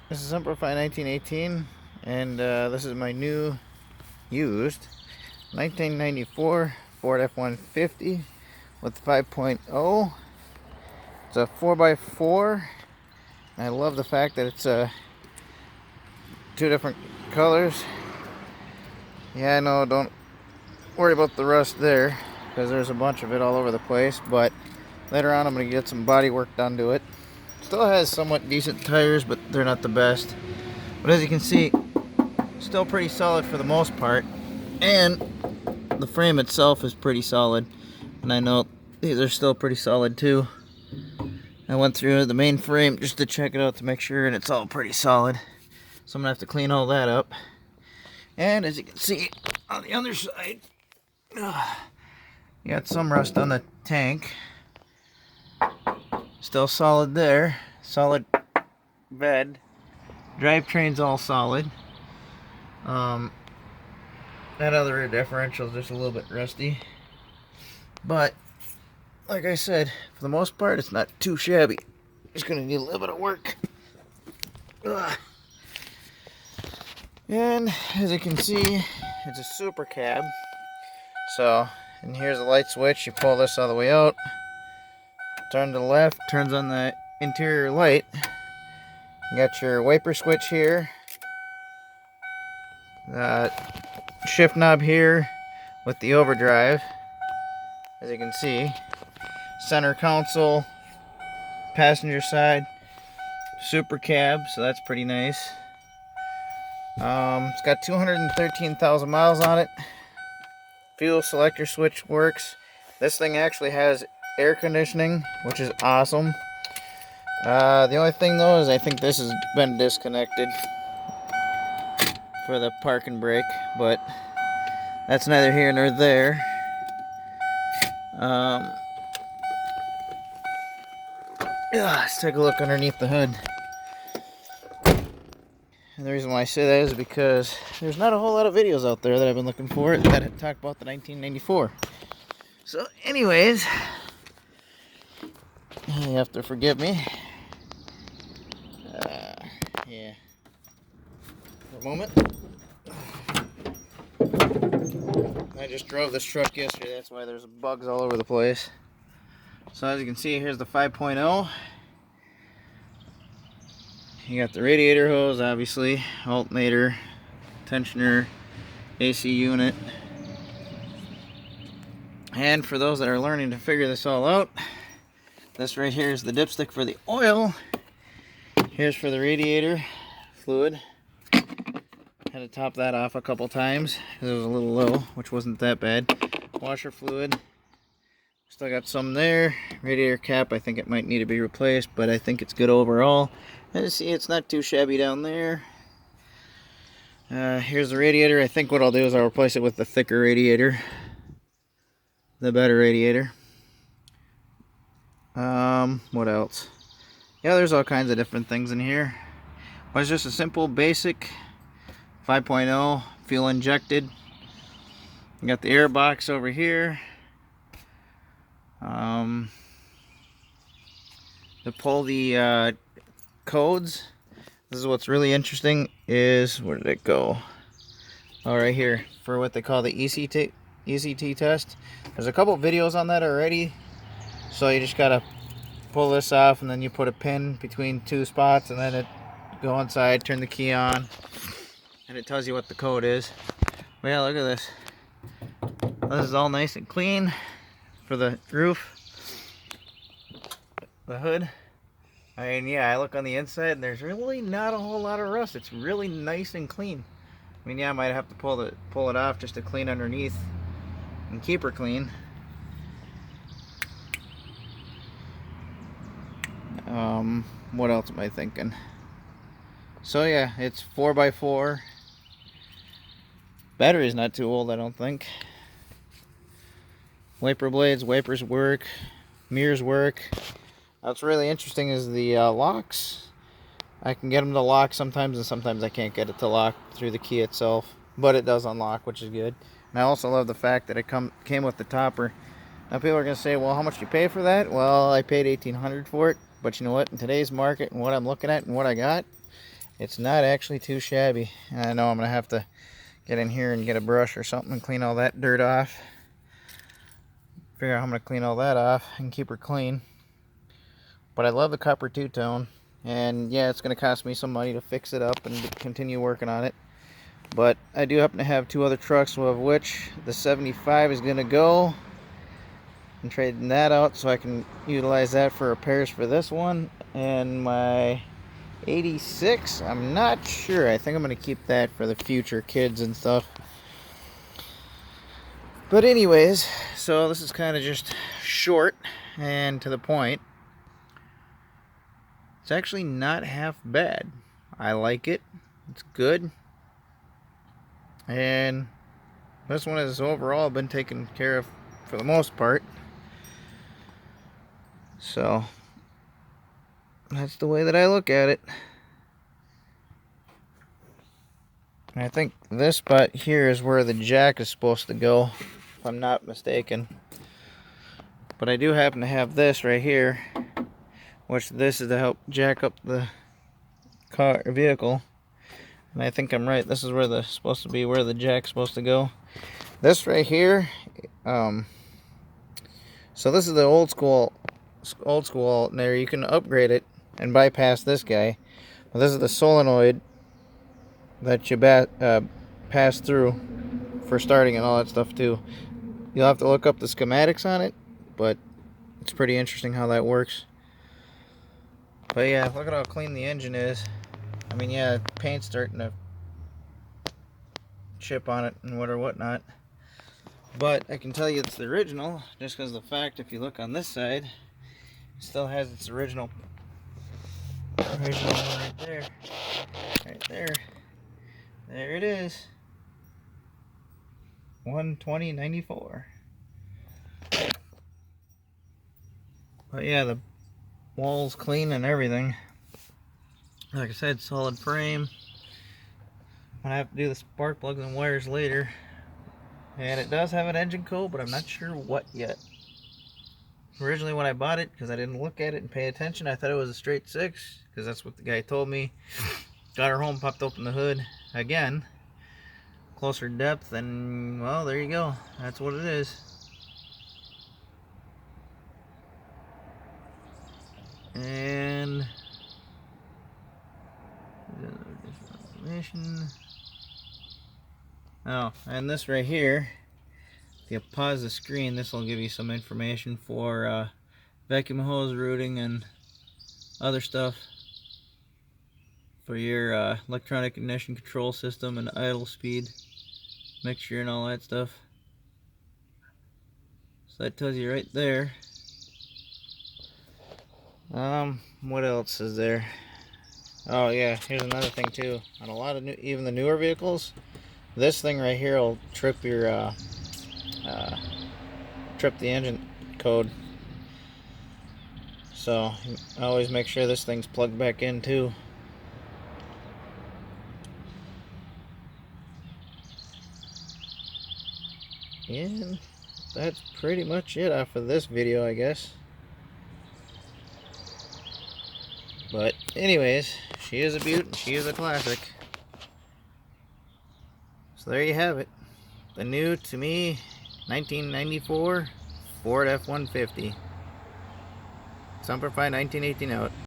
This is Simplify 1918, and this is my new used 1994 Ford F-150 with 5.0. It's a 4x4. I love the fact that it's two different colors. Yeah, no, don't worry about the rust there because there's a bunch of it all over the place, but later on I'm going to get some body work done to it. Still has somewhat decent tires, but they're not the best. But as you can see, still pretty solid for the most part. And the frame itself is pretty solid. And I know these are still pretty solid too. I went through the main frame just to check it out to make sure, and it's all pretty solid. So I'm going to have to clean all that up. And as you can see, on the other side, you got some rust on the tank. Still solid there. Solid bed. Drivetrain's all solid. That other rear differential's just a little bit rusty. But, like I said, for the most part, it's not too shabby. Just gonna need a little bit of work. Ugh. And, as you can see, it's a super cab. So, and here's the light switch. You pull this all the way out. Turn to the left, turns on the interior light. You got your wiper switch here. Shift knob here with the overdrive, as you can see. Center console, passenger side, super cab, so that's pretty nice. It's got 213,000 miles on it. Fuel selector switch works. This thing actually has air conditioning, which is awesome. The only thing though is I think this has been disconnected for the park and brake, but that's neither here nor there. Let's take a look underneath the hood. And the reason why I say that is because there's not a whole lot of videos out there that I've been looking for that talk about the 1994. So anyways, you have to forgive me. Yeah. For a moment. I just drove this truck yesterday, that's why there's bugs all over the place. So as you can see, here's the 5.0. You got the radiator hose, obviously, alternator, tensioner, AC unit. And for those that are learning to figure this all out, this right here is the dipstick for the oil. Here's for the radiator fluid. Had to top that off a couple times because it was a little low, which wasn't that bad. Washer fluid. Still got some there. Radiator cap, I think it might need to be replaced, but I think it's good overall. As you see, it's not too shabby down there. Here's the radiator. I think what I'll do is I'll replace it with the thicker radiator. The better radiator. What else? Yeah, there's all kinds of different things in here. But it's just a simple, basic 5.0, fuel injected. You got the air box over here. To pull the codes, this is what's really interesting is, where did it go? Oh, right here, for what they call the ECT test. There's a couple videos on that already, so you just gotta pull this off and then you put a pin between two spots and then it go inside, turn the key on, and it tells you what the code is. But yeah, look at this. This is all nice and clean for the roof, the hood. I mean, yeah, I look on the inside and there's really not a whole lot of rust. It's really nice and clean. I mean, yeah, I might have to pull it off just to clean underneath and keep her clean. What else am I thinking? So yeah, it's 4x4. Battery's not too old, I don't think. Wiper blades, wipers work, mirrors work. What's really interesting is the locks. I can get them to lock sometimes, and sometimes I can't get it to lock through the key itself, but it does unlock, which is good. And I also love the fact that it came with the topper. Now people are going to say, well, how much do you pay for that? Well, I paid $1,800 for it, but you know what? In today's market and what I'm looking at and what I got, it's not actually too shabby. And I know I'm gonna have to get in here and get a brush or something and clean all that dirt off. Figure out how I'm gonna clean all that off and keep her clean. But I love the copper two-tone, and yeah, it's gonna cost me some money to fix it up and to continue working on it. But I do happen to have two other trucks, of which the 75 is gonna go. I'm trading that out so I can utilize that for repairs for this one. And my 86, I'm not sure. I think I'm gonna keep that for the future kids and stuff. But anyways, so this is kind of just short and to the point. It's actually not half bad. I like it. It's good. And this one has overall been taken care of for the most part. So that's the way that I look at it. And I think this spot here is where the jack is supposed to go, if I'm not mistaken. But I do happen to have this right here, which this is to help jack up the vehicle. And I think I'm right. This is where supposed to be where the jack's supposed to go. This right here, so this is the old school alternator. You can upgrade it and bypass this guy. But this is the solenoid that you pass through for starting and all that stuff too. You'll have to look up the schematics on it, but it's pretty interesting how that works. But yeah, look at how clean the engine is. I mean, yeah, paint's starting to chip on it and whatnot. But I can tell you it's the original, just because of the fact, if you look on this side, it still has its original one right there. Right there. There it is. 120.94. But yeah, the wall's clean and everything. Like I said, solid frame. I'm gonna have to do the spark plugs and wires later. And it does have an engine code, but I'm not sure what yet. Originally when I bought it, because I didn't look at it and pay attention, I thought it was a straight 6, because that's what the guy told me. Got her home, popped open the hood again. Closer depth, and well, there you go. That's what it is. And oh, and this right here, if you pause the screen, this will give you some information for vacuum hose routing and other stuff for your electronic ignition control system and idle speed mixture and all that stuff. So that tells you right there. What else is there? Oh yeah, here's another thing too. On a lot of even the newer vehicles, this thing right here will trip your trip the engine code. So always make sure this thing's plugged back in too. And that's pretty much it off of this video, I guess. But anyways, she is a beaut and she is a classic. So there you have it. The new, to me, 1994 Ford F-150. Semper Fi 1918 out.